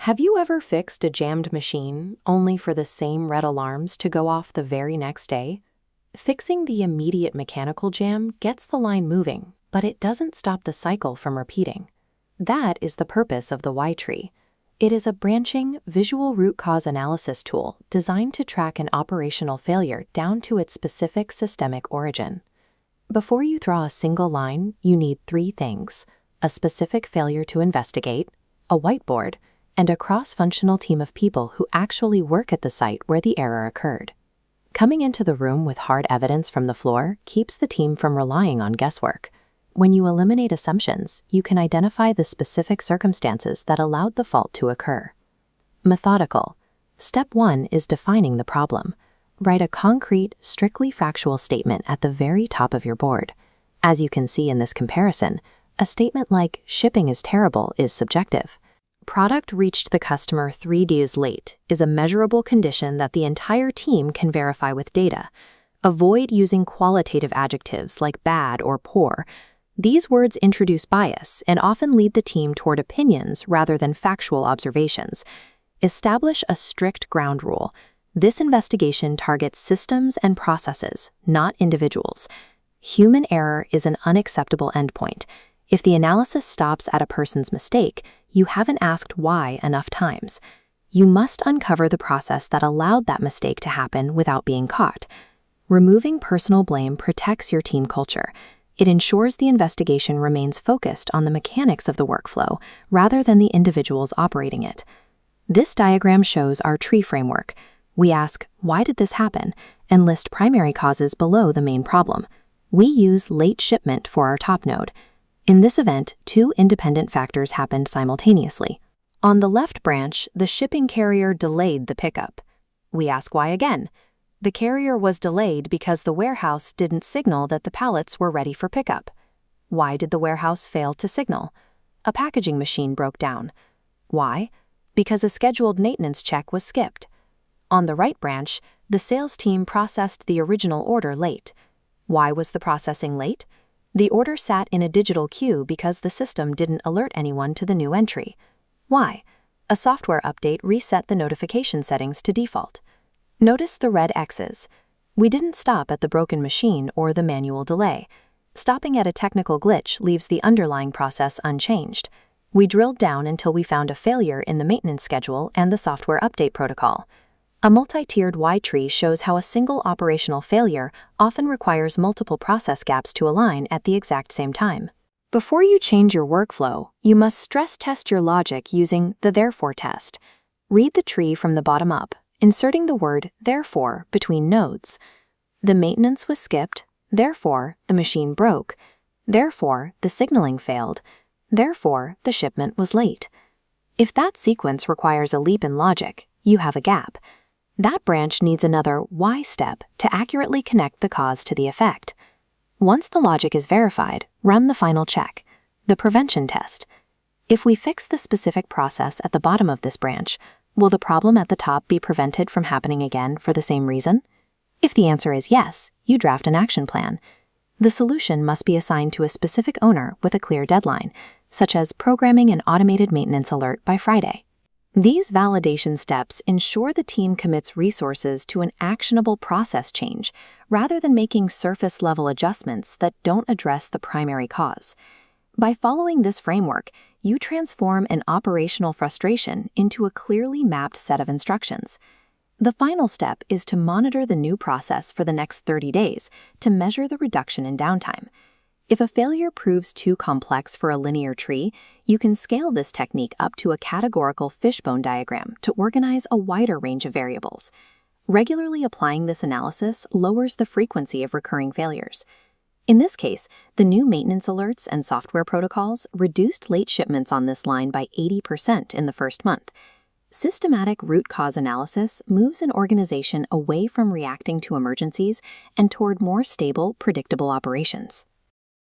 Have you ever fixed a jammed machine only for the same red alarms to go off the very next day? Fixing the immediate mechanical jam gets the line moving, but it doesn't stop the cycle from repeating. That is the purpose of the Y tree. It is a branching, visual root cause analysis tool designed to track an operational failure down to its specific systemic origin. Before you draw a single line, you need 3 things: a specific failure to investigate, a whiteboard, and a cross-functional team of people who actually work at the site where the error occurred. Coming into the room with hard evidence from the floor keeps the team from relying on guesswork. When you eliminate assumptions, you can identify the specific circumstances that allowed the fault to occur. Methodical. Step 1 is defining the problem. Write a concrete, strictly factual statement at the very top of your board. As you can see in this comparison, a statement like "shipping is terrible" is subjective. "Product reached the customer 3 days late" is a measurable condition that the entire team can verify with data. Avoid using qualitative adjectives like bad or poor. These words introduce bias and often lead the team toward opinions rather than factual observations. Establish a strict ground rule. This investigation targets systems and processes, not individuals. Human error is an unacceptable endpoint. If the analysis stops at a person's mistake, you haven't asked why enough times. You must uncover the process that allowed that mistake to happen without being caught. Removing personal blame protects your team culture. It ensures the investigation remains focused on the mechanics of the workflow rather than the individuals operating it. This diagram shows our tree framework. We ask, "Why did this happen?" and list primary causes below the main problem. We use late shipment for our top node. In this event, 2 independent factors happened simultaneously. On the left branch, the shipping carrier delayed the pickup. We ask why again. The carrier was delayed because the warehouse didn't signal that the pallets were ready for pickup. Why did the warehouse fail to signal? A packaging machine broke down. Why? Because a scheduled maintenance check was skipped. On the right branch, the sales team processed the original order late. Why was the processing late? The order sat in a digital queue because the system didn't alert anyone to the new entry. Why? A software update reset the notification settings to default. Notice the red X's. We didn't stop at the broken machine or the manual delay. Stopping at a technical glitch leaves the underlying process unchanged. We drilled down until we found a failure in the maintenance schedule and the software update protocol. A multi-tiered Y tree shows how a single operational failure often requires multiple process gaps to align at the exact same time. Before you change your workflow, you must stress test your logic using the therefore test. Read the tree from the bottom up, inserting the word therefore between nodes. The maintenance was skipped, therefore the machine broke, therefore the signaling failed, therefore the shipment was late. If that sequence requires a leap in logic, you have a gap. That branch needs another why step to accurately connect the cause to the effect. Once the logic is verified, run the final check, the prevention test. If we fix the specific process at the bottom of this branch, will the problem at the top be prevented from happening again for the same reason? If the answer is yes, you draft an action plan. The solution must be assigned to a specific owner with a clear deadline, such as programming an automated maintenance alert by Friday. These validation steps ensure the team commits resources to an actionable process change rather than making surface-level adjustments that don't address the primary cause. By following this framework, you transform an operational frustration into a clearly mapped set of instructions. The final step is to monitor the new process for the next 30 days to measure the reduction in downtime. If a failure proves too complex for a linear tree, you can scale this technique up to a categorical fishbone diagram to organize a wider range of variables. Regularly applying this analysis lowers the frequency of recurring failures. In this case, the new maintenance alerts and software protocols reduced late shipments on this line by 80% in the first month. Systematic root cause analysis moves an organization away from reacting to emergencies and toward more stable, predictable operations.